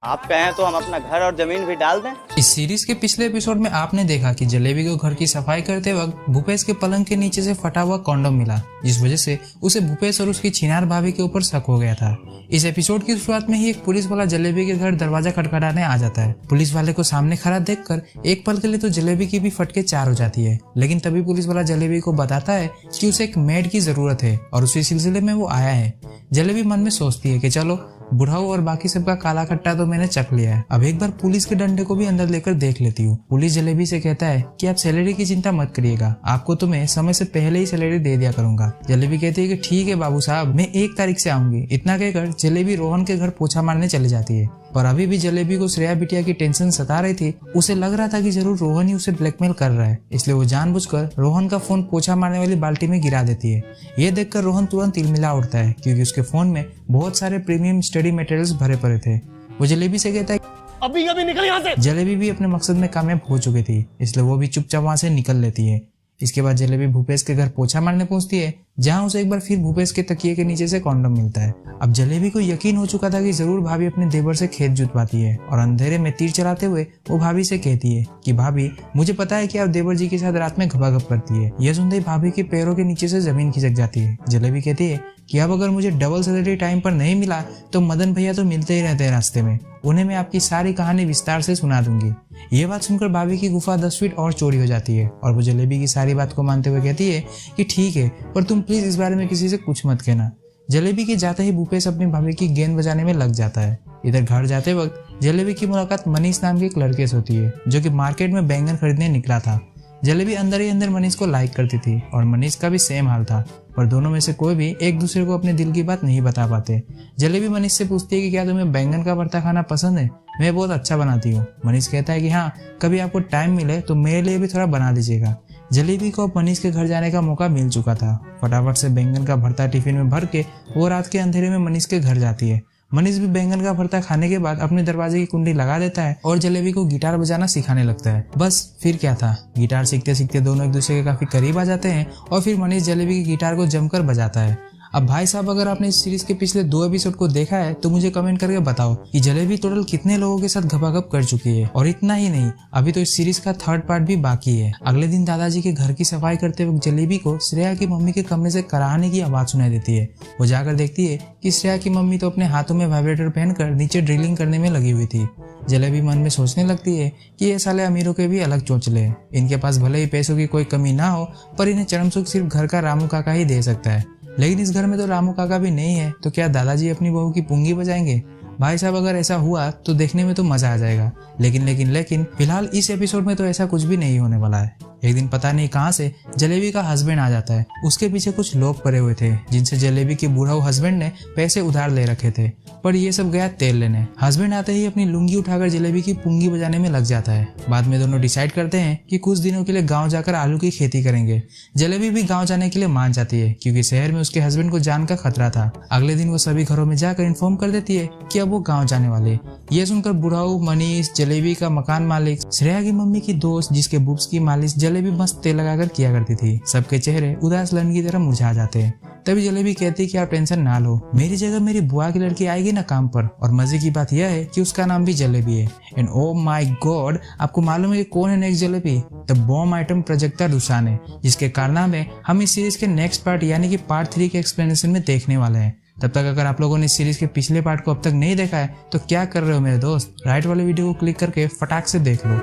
आप कहें तो हम अपना घर और जमीन भी डाल दें। इस सीरीज के पिछले एपिसोड में आपने देखा कि जलेबी को घर की सफाई करते वक्त भूपेश के पलंग के नीचे से फटा हुआ कॉन्डोम मिला, जिस वजह से उसे भूपेश और उसकी छिनार भाभी के ऊपर शक हो गया था। इस एपिसोड की शुरुआत में ही एक पुलिस वाला जलेबी के घर दरवाजा खटखटाने आ जाता है। पुलिस वाले को सामने खड़ा देखकर एक पल के लिए तो जलेबी की भी फटके चार हो जाती है, लेकिन तभी पुलिस वाला जलेबी को बताता है कि उसे एक मेड की जरूरत है और उसी सिलसिले में वो आया है। जलेबी मन में सोचती है कि चलो बुढ़ाऊ और बाकी सबका काला खट्टा तो मैंने चख लिया है, अब एक बार पुलिस के डंडे को भी अंदर लेकर देख लेती हूँ। पुलिस जलेबी से कहता है कि आप सैलरी की चिंता मत करिएगा, आपको तो मैं समय से पहले ही सैलरी दे दिया करूंगा। जलेबी कहती है कि ठीक है बाबू साहब, मैं 1 तारीख से आऊंगी। इतना कहकर जलेबी रोहन के घर पोछा मारने चली जाती है। पर अभी भी जलेबी को श्रेया बिटिया की टेंशन सता रही थी। उसे लग रहा था कि जरूर रोहन ही उसे ब्लैकमेल कर रहा है, इसलिए वो जानबूझकर रोहन का फोन पोछा मारने वाली बाल्टी में गिरा देती है। ये देखकर रोहन तुरंत तिलमिला उठता है, क्योंकि उसके फोन में बहुत सारे प्रीमियम स्टडी मटेरियल्स भरे पड़े थे। वो जलेबी से कहता है अभी अभी निकल यहाँ से। जलेबी भी अपने मकसद में कामयाब हो चुकी थी, इसलिए वो भी चुपचाप वहां से निकल लेती है। इसके बाद जलेबी भूपेश के घर पोछा मारने पहुंचती है, जहां उसे एक बार फिर भूपेश के तकिए के नीचे से कॉन्डोम मिलता है। अब जलेबी को यकीन हो चुका था कि जरूर भाभी अपने देवर से खेत जुतवाती है, और अंधेरे में तीर चलाते हुए वो भाभी से कहती है कि भाभी मुझे पता है कि आप देवर जी के साथ रात में घपाघप करती है। यह सुनते ही भाभी के पैरों के नीचे से जमीन खिसक जाती है। जलेबी कहती है कि अब अगर मुझे डबल सैलरी टाइम पर नहीं मिला तो मदन भैया तो मिलते ही रहते हैं रास्ते में, उन्हें मैं आपकी सारी कहानी विस्तार से सुना दूंगी। ये बात सुनकर भाभी की गुफा 10 फीट और चौड़ी हो जाती है, और वो जलेबी की सारी बात को मानते हुए कहती है कि ठीक है, पर तुम प्लीज इस बारे में किसी से कुछ मत कहना। जलेबी के जाते ही भूपेश अपनी भाभी की गेंद बजाने में लग जाता है। इधर घर जाते वक्त जलेबी की मुलाकात मनीष नाम के एक लड़के से होती है, जो कि मार्केट में बैंगन खरीदने निकला था। जलेबी अंदर ही अंदर मनीष को लाइक करती थी, और मनीष का भी सेम हाल था, पर दोनों में से कोई भी एक दूसरे को अपने दिल की बात नहीं बता पाते। जलेबी मनीष से पूछती है कि क्या तुम्हें बैंगन का भरता खाना पसंद है, मैं बहुत अच्छा बनाती हूँ। मनीष कहता है कि हाँ, कभी आपको टाइम मिले तो मेरे लिए भी थोड़ा बना दीजिएगा। जलेबी को अब मनीष के घर जाने का मौका मिल चुका था। फटाफट से बैंगन का भरता टिफिन में भर के वो रात के अंधेरे में मनीष के घर जाती है। मनीष भी बैंगन का भरता खाने के बाद अपने दरवाजे की कुंडी लगा देता है और जलेबी को गिटार बजाना सिखाने लगता है। बस फिर क्या था, गिटार सीखते सीखते दोनों एक दूसरे के काफी करीब आ जाते हैं, और फिर मनीष जलेबी की गिटार को जमकर बजाता है। अब भाई साहब, अगर आपने इस सीरीज के पिछले 2 एपिसोड को देखा है तो मुझे कमेंट करके बताओ कि जलेबी टोटल कितने लोगों के साथ घपाघप कर चुकी है। और इतना ही नहीं, अभी तो इस सीरीज का 3rd पार्ट भी बाकी है। अगले दिन दादाजी के घर की सफाई करते वक्त जलेबी को श्रेया की मम्मी के कमरे से कराहने की आवाज सुनाई देती है। वो जाकर देखती है कि श्रेया की मम्मी तो अपने हाथों में वाइब्रेटर पहनकर नीचे ड्रिलिंग करने में लगी हुई थी। जलेबी मन में सोचने लगती है कि ये साले अमीरों के भी अलग चोंचले हैं। इनके पास भले ही पैसों की कोई कमी ना हो, पर इन्हें चरम सुख सिर्फ घर का रामू काका ही दे सकता है। लेकिन इस घर में तो रामू काका भी नहीं है, तो क्या दादाजी अपनी बहू की पुंगी बजाएंगे? भाई साहब, अगर ऐसा हुआ तो देखने में तो मजा आ जाएगा, लेकिन फिलहाल इस एपिसोड में तो ऐसा कुछ भी नहीं होने वाला है। एक दिन पता नहीं कहां से जलेबी का हस्बैंड आ जाता है। उसके पीछे कुछ लोग पड़े हुए थे, जिनसे जलेबी के बूढ़ाऊ हस्बैंड ने पैसे उधार ले रखे थे, पर ये सब गया तेल लेने। हस्बैंड आते ही अपनी लुंगी उठाकर जलेबी की पुंगी बजाने में लग जाता है। बाद में दोनों डिसाइड करते हैं कि कुछ दिनों के लिए गाँव जाकर आलू की खेती करेंगे। जलेबी भी गाँव जाने के लिए मान जाती है, क्योंकि शहर में उसके हस्बैंड को जान का खतरा था। अगले दिन वो सभी घरों में जाकर इन्फॉर्म कर देती है कि अब वो गाँव जाने वाले। ये सुनकर बुढ़ाऊ, मनीष, जलेबी का मकान मालिक, श्रेया की मम्मी की दोस्त जिसके बुब्स की मालिश जलेबी मस्त तेल लगाकर किया करती थी, सबके चेहरे उदास लन की तरह मुरझा जाते हैं। तभी जलेबी कहती है कि आप टेंशन ना लो, मेरी जगह मेरी बुआ की लड़की आएगी ना काम पर, और मजे की बात यह है कि उसका नाम भी जलेबी है। एंड ओ माय गॉड, आपको मालूम है कि कौन है next jalebi? The bomb item projector Dusane, जिसके कारनामे हम इस सीरीज के नेक्स्ट पार्ट यानी कि पार्ट 3 के एक्सप्लेनेशन में देखने वाले हैं। तब तक अगर आप लोगों ने इस सीरीज के पिछले पार्ट को अब तक नहीं देखा है तो क्या कर रहे हो मेरे दोस्त, राइट वाले वीडियो को क्लिक करके फटाक से देख लो।